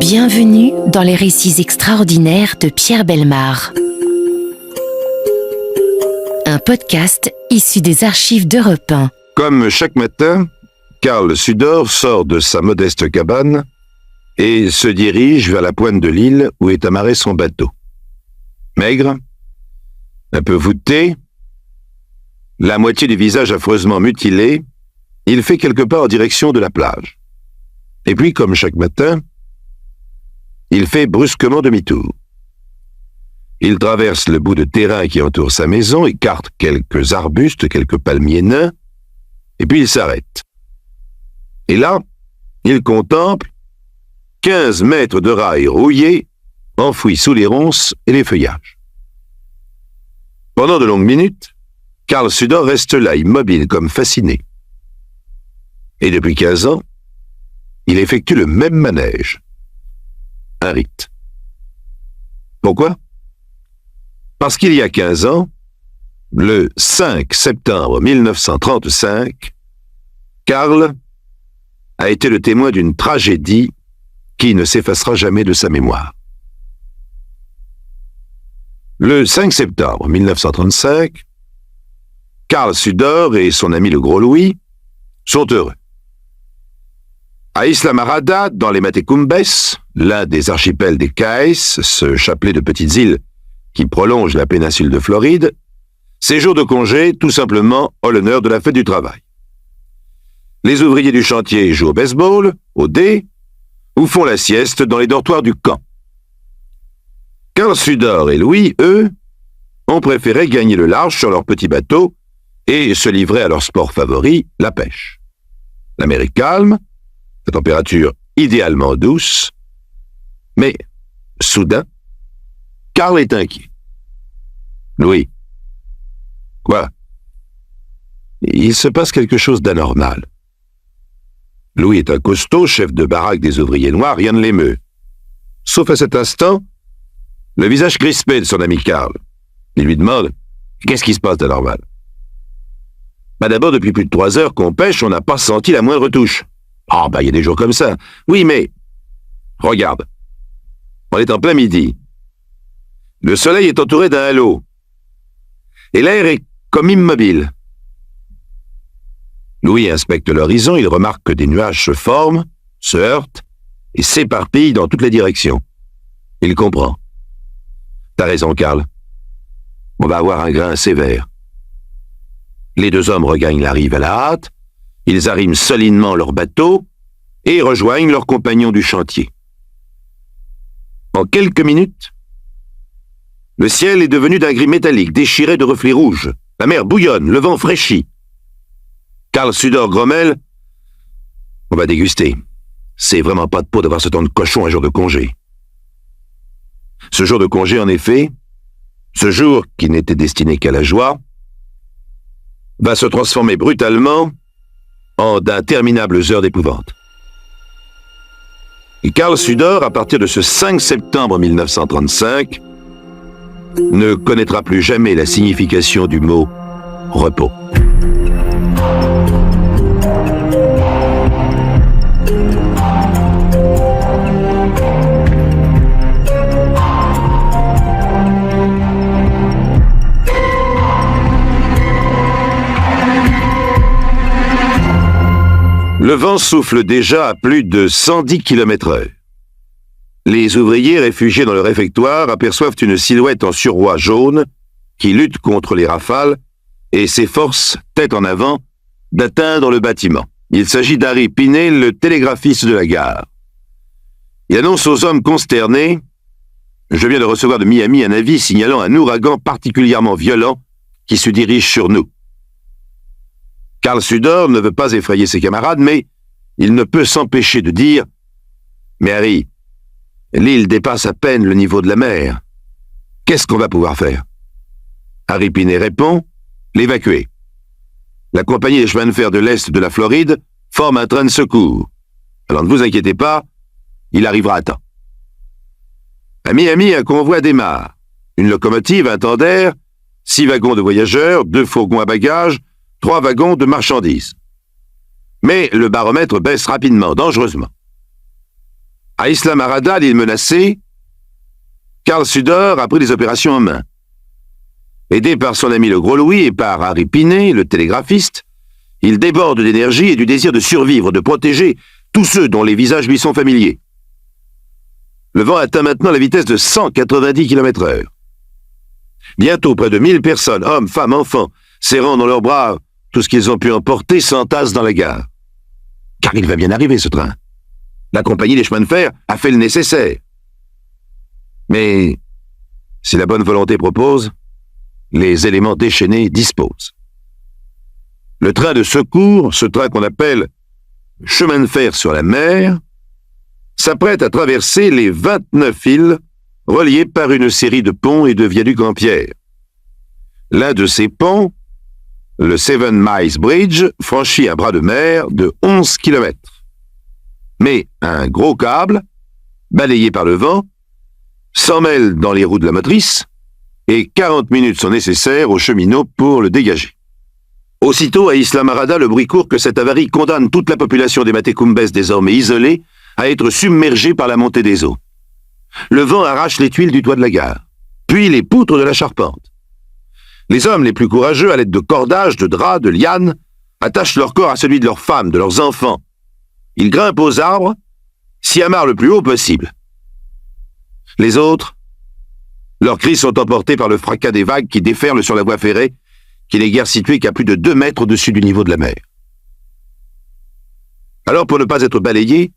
Bienvenue dans les récits extraordinaires de Pierre Bellemare. Un podcast issu des archives d'Europe 1. Comme chaque matin, Carl Sudor sort de sa modeste cabane et se dirige vers la pointe de l'île où est amarré son bateau. Maigre, un peu voûté, la moitié du visage affreusement mutilé, il fait quelques pas en direction de la plage. Et puis, comme chaque matin, il fait brusquement demi-tour. Il traverse le bout de terrain qui entoure sa maison, écarte quelques arbustes, quelques palmiers nains, et puis il s'arrête. Et là, il contemple 15 mètres de rails rouillés, enfouis sous les ronces et les feuillages. Pendant de longues minutes, Carl Sudor reste là, immobile, comme fasciné. Et depuis 15 ans, il effectue le même manège. Un rite. Pourquoi? Parce qu'il y a 15 ans, le 5 septembre 1935, Carl a été le témoin d'une tragédie qui ne s'effacera jamais de sa mémoire. Le 5 septembre 1935, Carl Sudor et son ami le Gros Louis sont heureux. À Isla Marada, dans les Matecumbes, l'un des archipels des Caes, ce chapelet de petites îles qui prolonge la péninsule de Floride, ces jours de congé, tout simplement, en l'honneur de la fête du travail. Les ouvriers du chantier jouent au baseball, au dé, ou font la sieste dans les dortoirs du camp. Carl Sudor et Louis, eux, ont préféré gagner le large sur leur petit bateau et se livrer à leur sport favori, la pêche. La mer est calme, la température idéalement douce, mais, soudain, Carl est inquiet. Louis. Quoi? Il se passe quelque chose d'anormal. Louis est un costaud, chef de baraque des ouvriers noirs, rien ne l'émeut. Sauf à cet instant, le visage crispé de son ami Carl. Il lui demande « Qu'est-ce qui se passe d'anormal ?» D'abord, depuis plus de 3 heures qu'on pêche, on n'a pas senti la moindre touche. Ah, il y a des jours comme ça. Oui, mais... Regarde. On est en plein midi. Le soleil est entouré d'un halo. Et l'air est comme immobile. Louis inspecte l'horizon, il remarque que des nuages se forment, se heurtent et s'éparpillent dans toutes les directions. Il comprend. T'as raison, Carl. On va avoir un grain sévère. Les deux hommes regagnent la rive à la hâte, ils arriment solidement leur bateau et rejoignent leurs compagnons du chantier. En quelques minutes, le ciel est devenu d'un gris métallique, déchiré de reflets rouges. La mer bouillonne, le vent fraîchit. Carl Sudor grommelle « On va déguster. C'est vraiment pas de peau d'avoir ce temps de cochon un jour de congé. » Ce jour de congé, en effet, ce jour qui n'était destiné qu'à la joie, va se transformer brutalement en d'interminables heures d'épouvante. Et Carl Sudor, à partir de ce 5 septembre 1935, ne connaîtra plus jamais la signification du mot « repos ». Le vent souffle déjà à plus de 110 km/h. Les ouvriers réfugiés dans le réfectoire aperçoivent une silhouette en surroi jaune qui lutte contre les rafales et s'efforce, tête en avant, d'atteindre le bâtiment. Il s'agit d'Harry Pinney, le télégraphiste de la gare. Il annonce aux hommes consternés « Je viens de recevoir de Miami un avis signalant un ouragan particulièrement violent qui se dirige sur nous. » Carl Sudor ne veut pas effrayer ses camarades, mais il ne peut s'empêcher de dire « Mais Harry, l'île dépasse à peine le niveau de la mer. Qu'est-ce qu'on va pouvoir faire ?» Harry Pinney répond « L'évacuer. La compagnie des chemins de fer de l'Est de la Floride forme un train de secours. Alors ne vous inquiétez pas, il arrivera à temps. » À Miami, un convoi démarre. Une locomotive, un tender, 6 wagons de voyageurs, 2 fourgons à bagages, 3 wagons de marchandises. Mais le baromètre baisse rapidement, dangereusement. À Isla Marada, l'île menacée, Karl Sudor a pris les opérations en main. Aidé par son ami le Gros Louis et par Harry Pinet, le télégraphiste, il déborde d'énergie et du désir de survivre, de protéger tous ceux dont les visages lui sont familiers. Le vent atteint maintenant la vitesse de 190 km/h. Bientôt, près de 1000 personnes, hommes, femmes, enfants, serrant dans leurs bras tout ce qu'ils ont pu emporter, s'entassent dans la gare. Car il va bien arriver, ce train. La compagnie des chemins de fer a fait le nécessaire. Mais, si la bonne volonté propose, les éléments déchaînés disposent. Le train de secours, ce train qu'on appelle chemin de fer sur la mer, s'apprête à traverser les 29 îles reliées par une série de ponts et de viaducs en pierre. L'un de ces ponts, le Seven Miles Bridge, franchit un bras de mer de 11 km. Mais un gros câble, balayé par le vent, s'emmêle dans les roues de la motrice et 40 minutes sont nécessaires aux cheminots pour le dégager. Aussitôt, à Isla Marada, le bruit court que cette avarie condamne toute la population des Matecumbes désormais isolée à être submergée par la montée des eaux. Le vent arrache les tuiles du toit de la gare, puis les poutres de la charpente. Les hommes les plus courageux, à l'aide de cordages, de draps, de lianes, attachent leur corps à celui de leurs femmes, de leurs enfants. Ils grimpent aux arbres, s'y amarrent le plus haut possible. Les autres, leurs cris sont emportés par le fracas des vagues qui déferlent sur la voie ferrée, qui n'est guère située qu'à plus de 2 mètres au-dessus du niveau de la mer. Alors, pour ne pas être balayés,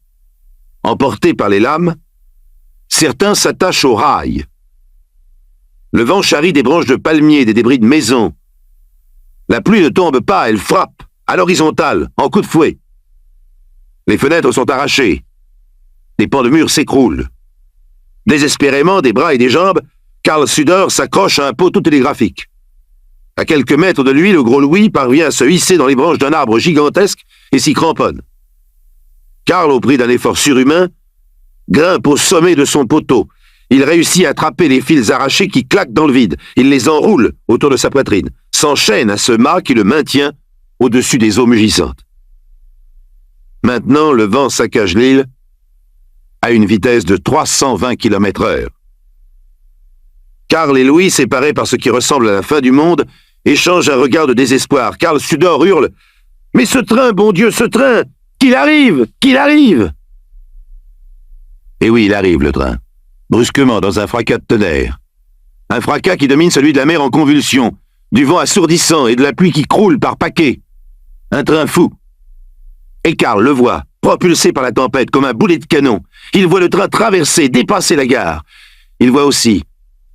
emportés par les lames, certains s'attachent aux rails. Le vent charrie des branches de palmiers, des débris de maisons. La pluie ne tombe pas, elle frappe, à l'horizontale, en coup de fouet. Les fenêtres sont arrachées. Des pans de murs s'écroulent. Désespérément, des bras et des jambes, Karl Sudor s'accroche à un poteau télégraphique. À quelques mètres de lui, le Gros Louis parvient à se hisser dans les branches d'un arbre gigantesque et s'y cramponne. Karl, au prix d'un effort surhumain, grimpe au sommet de son poteau. Il réussit à attraper les fils arrachés qui claquent dans le vide. Il les enroule autour de sa poitrine, s'enchaîne à ce mât qui le maintient au-dessus des eaux mugissantes. Maintenant, le vent saccage l'île à une vitesse de 320 km/h. Karl et Louis, séparés par ce qui ressemble à la fin du monde, échangent un regard de désespoir. Karl Sudor hurle « Mais ce train, bon Dieu, ce train! Qu'il arrive! Qu'il arrive !» Et oui, il arrive, le train, brusquement, dans un fracas de tonnerre. Un fracas qui domine celui de la mer en convulsion, du vent assourdissant et de la pluie qui croule par paquets. Un train fou. Et Karl le voit, propulsé par la tempête comme un boulet de canon. Il voit le train traverser, dépasser la gare. Il voit aussi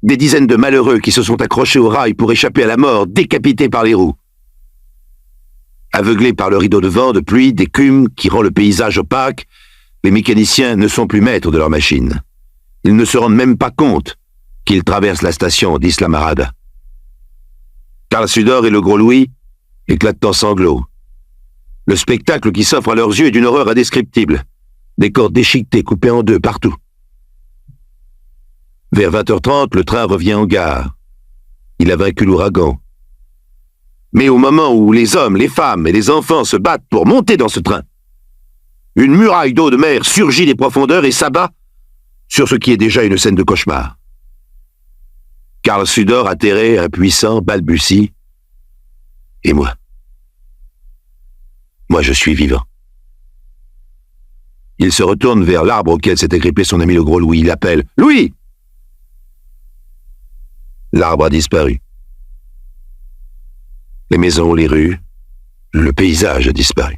des dizaines de malheureux qui se sont accrochés au rail pour échapper à la mort, décapités par les roues. Aveuglés par le rideau de vent, de pluie, d'écume qui rend le paysage opaque, les mécaniciens ne sont plus maîtres de leur machine. Ils ne se rendent même pas compte qu'ils traversent la station d'Isla Marada. Karl Sudor et le Gros Louis éclatent en sanglots. Le spectacle qui s'offre à leurs yeux est d'une horreur indescriptible. Des corps déchiquetés, coupés en deux, partout. Vers 20h30, le train revient en gare. Il a vaincu l'ouragan. Mais au moment où les hommes, les femmes et les enfants se battent pour monter dans ce train, une muraille d'eau de mer surgit des profondeurs et s'abat sur ce qui est déjà une scène de cauchemar. Karl Sudor, atterré, impuissant, balbutie. Et moi, je suis vivant. Il se retourne vers l'arbre auquel s'était grippé son ami le Gros Louis. Il appelle « Louis !» L'arbre a disparu. Les maisons, les rues, le paysage a disparu.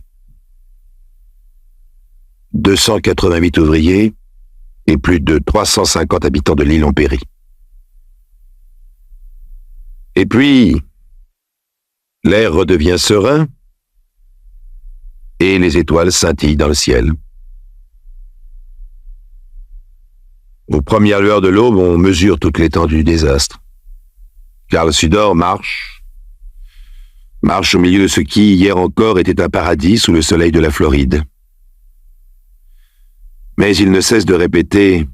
288 ouvriers et plus de 350 habitants de l'île ont péri. Et puis, l'air redevient serein et les étoiles scintillent dans le ciel. Aux premières lueurs de l'aube, on mesure toute l'étendue du désastre. Karl Sudor marche au milieu de ce qui, hier encore, était un paradis sous le soleil de la Floride. Mais il ne cesse de répéter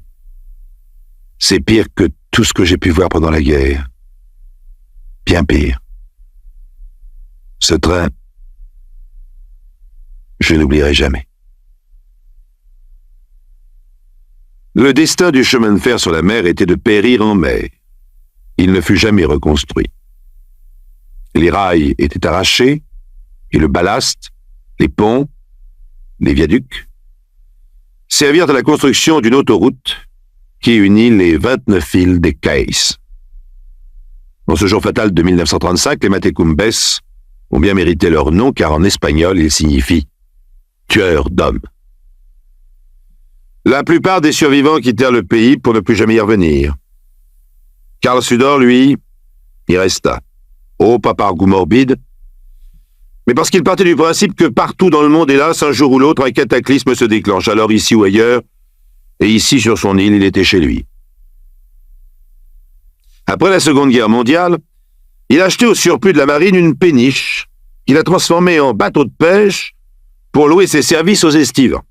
« C'est pire que tout ce que j'ai pu voir pendant la guerre. Bien pire. Ce train, je n'oublierai jamais. » Le destin du chemin de fer sur la mer était de périr en mer. Il ne fut jamais reconstruit. Les rails étaient arrachés, et le ballast, les ponts, les viaducs, servirent à la construction d'une autoroute qui unit les 29 îles des Caïs. En ce jour fatal de 1935, les Matecumbes ont bien mérité leur nom car en espagnol, il signifie « tueur d'hommes ». La plupart des survivants quittèrent le pays pour ne plus jamais y revenir. Carl Sudor, lui, y resta. Pas par goût morbide, mais parce qu'il partait du principe que partout dans le monde, hélas, un jour ou l'autre, un cataclysme se déclenche, alors ici ou ailleurs, et ici, sur son île, il était chez lui. Après la Seconde Guerre mondiale, il a acheté au surplus de la marine une péniche qu'il a transformée en bateau de pêche pour louer ses services aux estivants.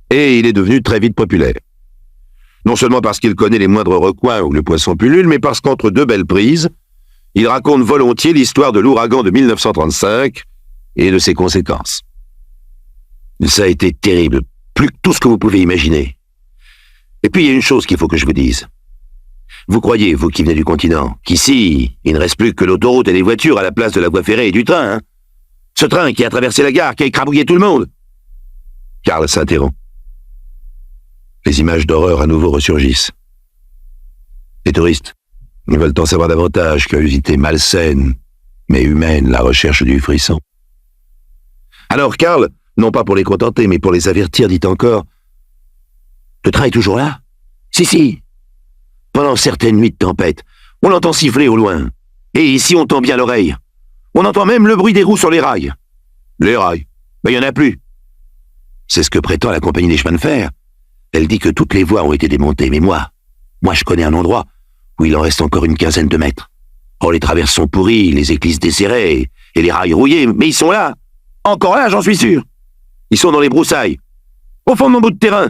Et il est devenu très vite populaire. Non seulement parce qu'il connaît les moindres recoins où le poisson pullule, mais parce qu'entre deux belles prises, il raconte volontiers l'histoire de l'ouragan de 1935 et de ses conséquences. Ça a été terrible, plus que tout ce que vous pouvez imaginer. Et puis il y a une chose qu'il faut que je vous dise. Vous croyez, vous qui venez du continent, qu'ici, il ne reste plus que l'autoroute et les voitures à la place de la voie ferrée et du train, hein? Ce train qui a traversé la gare, qui a écrabouillé tout le monde. Karl s'interrompt. Les images d'horreur à nouveau ressurgissent. Les touristes, ils veulent en savoir davantage, curiosité malsaine, mais humaine, la recherche du frisson. Alors Karl, non pas pour les contenter, mais pour les avertir, dit encore « Le train est toujours là ? Si. Pendant certaines nuits de tempête, on l'entend siffler au loin. Et ici, on tend bien l'oreille. On entend même le bruit des roues sur les rails. Les rails, il y en a plus. C'est ce que prétend la compagnie des chemins de fer. Elle dit que toutes les voies ont été démontées, mais moi, je connais un endroit où il en reste encore une quinzaine de mètres. Oh, les traverses sont pourries, les éclisses desserrées et les rails rouillés, mais ils sont là. Encore là, j'en suis sûr. Ils sont dans les broussailles, au fond de mon bout de terrain.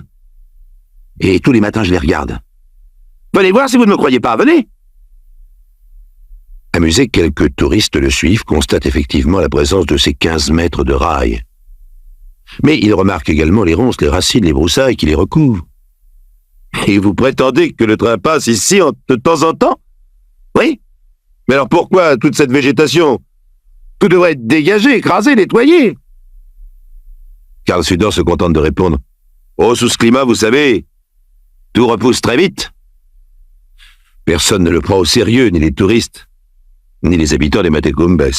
Et tous les matins, je les regarde. Venez voir si vous ne me croyez pas, venez. Amusé, quelques touristes le suivent, constatent effectivement la présence de ces 15 mètres de rails. Mais ils remarquent également les ronces, les racines, les broussailles qui les recouvrent. Et vous prétendez que le train passe ici de temps en temps? Oui. Mais alors pourquoi toute cette végétation? Tout devrait être dégagé, écrasé, nettoyé. Karl Sudor se contente de répondre. Oh, sous ce climat, vous savez, tout repousse très vite. Personne ne le prend au sérieux, ni les touristes, ni les habitants des Matecumbes.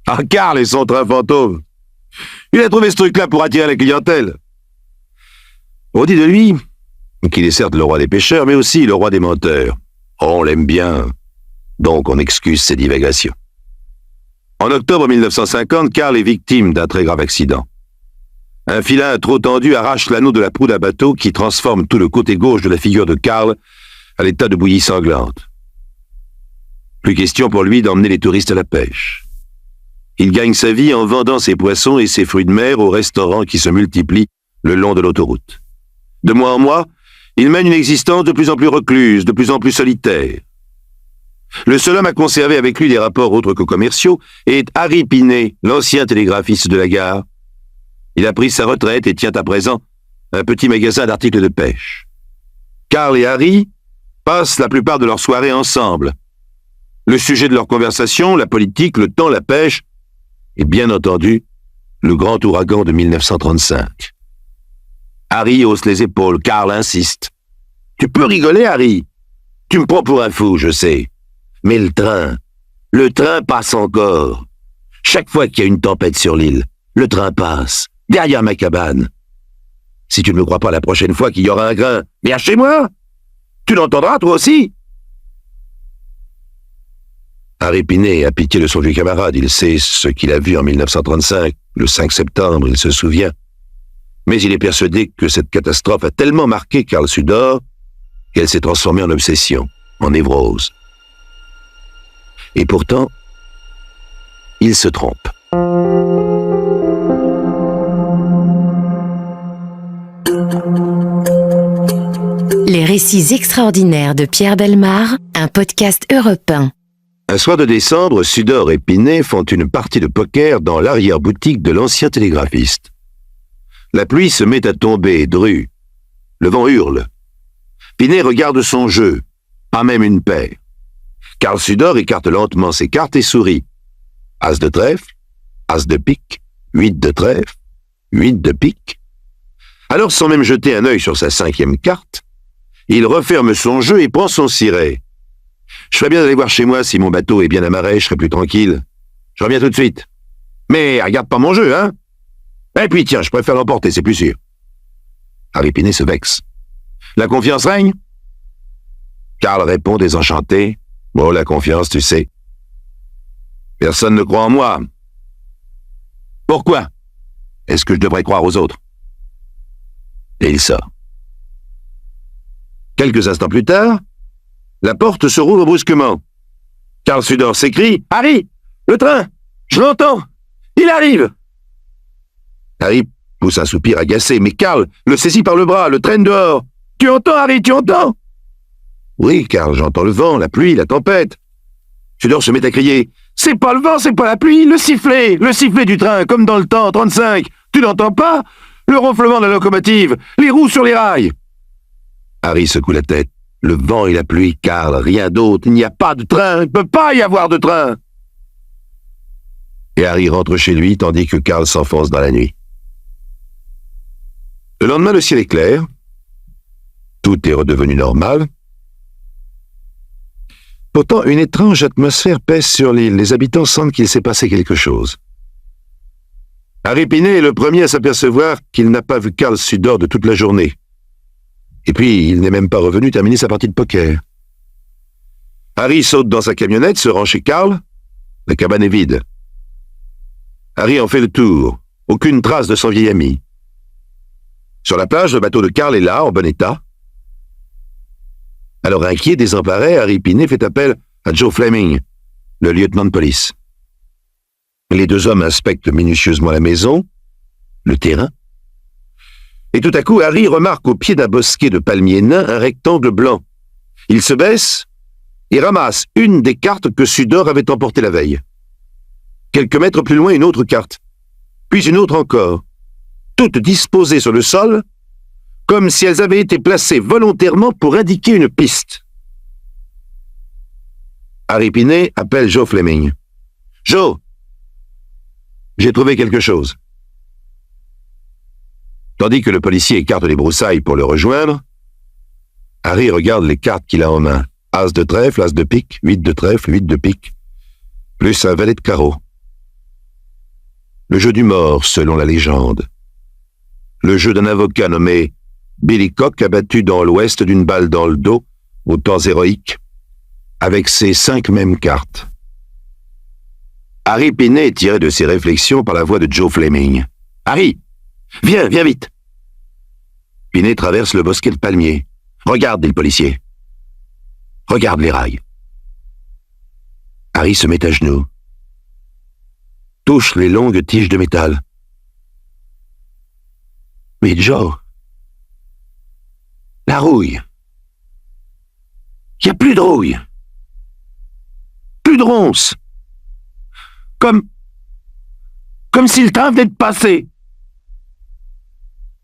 Ah, Karl et son train fantôme. Il a trouvé ce truc-là pour attirer la clientèle. On dit de lui qu'il est certes le roi des pêcheurs, mais aussi le roi des menteurs. On l'aime bien, donc on excuse ses divagations. En octobre 1950, Karl est victime d'un très grave accident. Un filin trop tendu arrache l'anneau de la proue d'un bateau qui transforme tout le côté gauche de la figure de Karl à l'état de bouillie sanglante. Plus question pour lui d'emmener les touristes à la pêche. Il gagne sa vie en vendant ses poissons et ses fruits de mer aux restaurants qui se multiplient le long de l'autoroute. De mois en mois, il mène une existence de plus en plus recluse, de plus en plus solitaire. Le seul homme à conserver avec lui des rapports autres que commerciaux est Harry Pinet, l'ancien télégraphiste de la gare. Il a pris sa retraite et tient à présent un petit magasin d'articles de pêche. Karl et Harry passent la plupart de leurs soirées ensemble. Le sujet de leur conversation, la politique, le temps, la pêche, et bien entendu, le grand ouragan de 1935. Harry hausse les épaules, Karl insiste. « Tu peux rigoler, Harry. Tu me prends pour un fou, je sais. Mais le train passe encore. Chaque fois qu'il y a une tempête sur l'île, le train passe, derrière ma cabane. Si tu ne me crois pas la prochaine fois qu'il y aura un grain, viens chez moi. Tu l'entendras, toi aussi. » Harry Pinet a pitié de son vieux camarade. Il sait ce qu'il a vu en 1935, le 5 septembre, il se souvient. Mais il est persuadé que cette catastrophe a tellement marqué Karl Sudor qu'elle s'est transformée en obsession, en névrose. Et pourtant, il se trompe. Les récits extraordinaires de Pierre Bellemare, un podcast Europe 1. Un soir de décembre, Sudor et Pinet font une partie de poker dans l'arrière-boutique de l'ancien télégraphiste. La pluie se met à tomber, drue. Le vent hurle. Pinet regarde son jeu. Pas même une paire. Karl Sudor écarte lentement ses cartes et sourit. As de trèfle, as de pique, 8 de trèfle, 8 de pique. Alors, sans même jeter un œil sur sa 5e carte, il referme son jeu et prend son ciré. Je ferais bien d'aller voir chez moi si mon bateau est bien amarré, je serais plus tranquille. Je reviens tout de suite. Mais regarde pas mon jeu, hein? Et puis tiens, je préfère l'emporter, c'est plus sûr. Harry Pinet se vexe. La confiance règne? Karl répond désenchanté. Bon, la confiance, tu sais. Personne ne croit en moi. Pourquoi? Est-ce que je devrais croire aux autres? Et il sort. Quelques instants plus tard, la porte se rouvre brusquement. Karl Sudor s'écrie « Harry! Le train! Je l'entends! Il arrive !» Harry pousse un soupir agacé, mais Karl le saisit par le bras, le traîne dehors. « Tu entends, Harry, tu entends ?» « Oui, Karl, j'entends le vent, la pluie, la tempête. » Sudor se met à crier « C'est pas le vent, c'est pas la pluie, le sifflet du train, comme dans le temps, 35. Tu n'entends pas? Le ronflement de la locomotive, les roues sur les rails. » Harry secoue la tête. Le vent et la pluie, Karl, rien d'autre. Il n'y a pas de train, il ne peut pas y avoir de train. Et Harry rentre chez lui, tandis que Karl s'enfonce dans la nuit. Le lendemain, le ciel est clair. Tout est redevenu normal. Pourtant, une étrange atmosphère pèse sur l'île. Les habitants sentent qu'il s'est passé quelque chose. Harry Pinet est le premier à s'apercevoir qu'il n'a pas vu Karl Sudor de toute la journée. Et puis, il n'est même pas revenu terminer sa partie de poker. Harry saute dans sa camionnette, se rend chez Karl. La cabane est vide. Harry en fait le tour. Aucune trace de son vieil ami. Sur la plage, le bateau de Karl est là, en bon état. Alors inquiet, désemparé, Harry Pinet fait appel à Joe Fleming, le lieutenant de police. Les deux hommes inspectent minutieusement la maison, le terrain, et tout à coup, Harry remarque au pied d'un bosquet de palmiers nains un rectangle blanc. Il se baisse et ramasse une des cartes que Sudor avait emportées la veille. Quelques mètres plus loin, une autre carte, puis une autre encore, toutes disposées sur le sol, comme si elles avaient été placées volontairement pour indiquer une piste. Harry Pinet appelle Joe Fleming. « Joe, j'ai trouvé quelque chose. » Tandis que le policier écarte les broussailles pour le rejoindre, Harry regarde les cartes qu'il a en main. As de trèfle, as de pique, 8 de trèfle, 8 de pique, plus un valet de carreau. Le jeu du mort, selon la légende. Le jeu d'un avocat nommé Billy Cock abattu dans l'ouest d'une balle dans le dos, aux temps héroïques, avec ses 5 mêmes cartes. Harry Pinet est tiré de ses réflexions par la voix de Joe Fleming. « Harry, viens vite !» Pinet traverse le bosquet de palmiers. « Regarde, dit le policier. Regarde les rails. » Harry se met à genoux. Touche les longues tiges de métal. « Mais Joe, la rouille. Il n'y a plus de rouille. Plus de ronces. Comme si le train venait de passer. »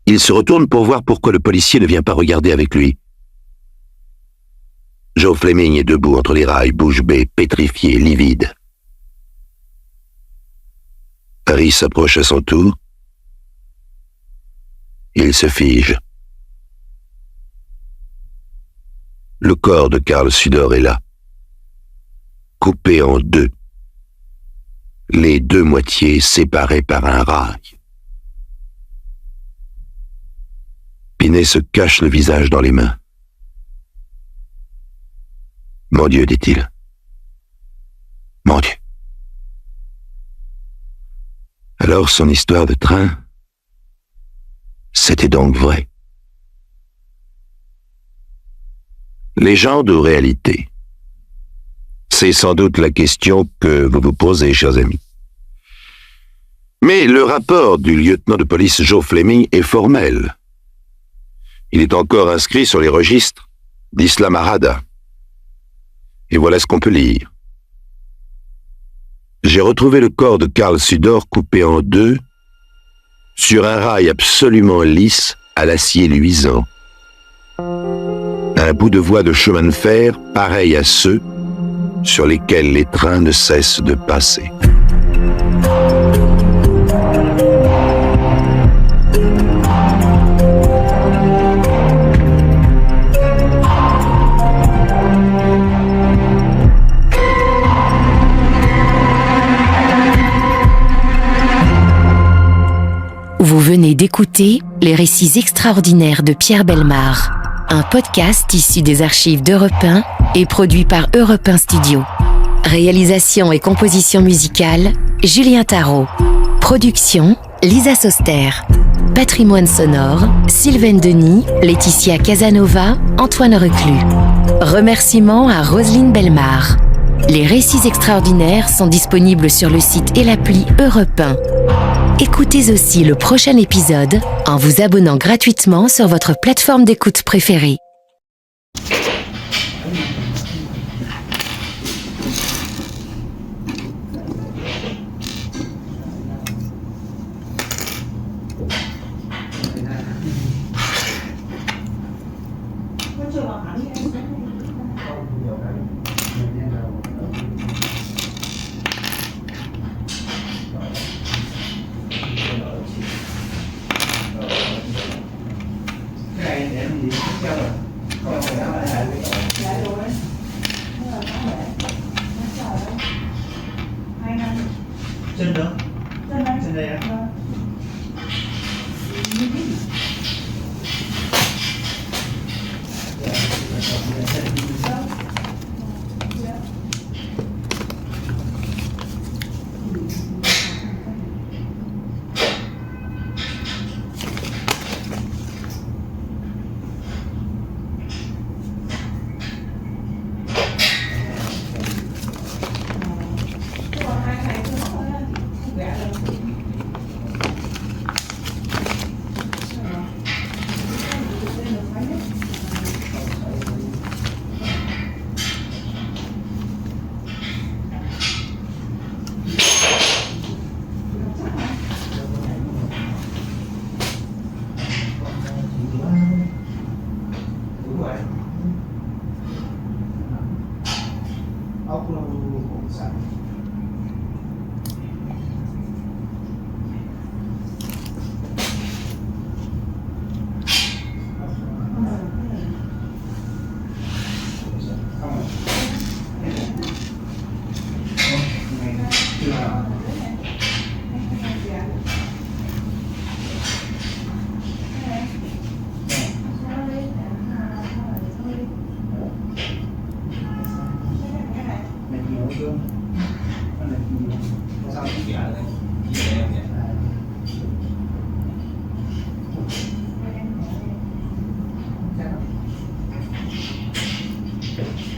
Il se retourne pour voir pourquoi le policier ne vient pas regarder avec lui. Joe Fleming est debout entre les rails, bouche bée, pétrifié, livide. Harry s'approche à son tour. Il se fige. Le corps de Karl Sudor est là, coupé en deux, les deux moitiés séparées par un rail. Pinet se cache le visage dans les mains. « Mon Dieu, dit-il. Mon Dieu. » Alors son histoire de train, c'était donc vrai. Légende ou réalité? C'est sans doute la question que vous vous posez, chers amis. Mais le rapport du lieutenant de police Joe Fleming est formel. Il est encore inscrit sur les registres d'Isla Marada. Et voilà ce qu'on peut lire. J'ai retrouvé le corps de Karl Sudor coupé en deux sur un rail absolument lisse à l'acier luisant, Un bout de voie de chemin de fer pareil à ceux sur lesquels les trains ne cessent de passer. Vous venez d'écouter Les récits extraordinaires de Pierre Bellemare, un podcast issu des archives d'Europe 1 et produit par Europe 1 Studio. Réalisation et composition musicale, Julien Tarot. Production, Lisa Soster. Patrimoine sonore, Sylvaine Denis, Laetitia Casanova, Antoine Reclus. Remerciements à Roselyne Bellemare. Les récits extraordinaires sont disponibles sur le site et l'appli Europe 1. Écoutez aussi le prochain épisode en vous abonnant gratuitement sur votre plateforme d'écoute préférée. Trên đó. Trên đây á. Ốc nó cũng sẵn. Cương con này nhiều sao cũng kẻ đây kẻ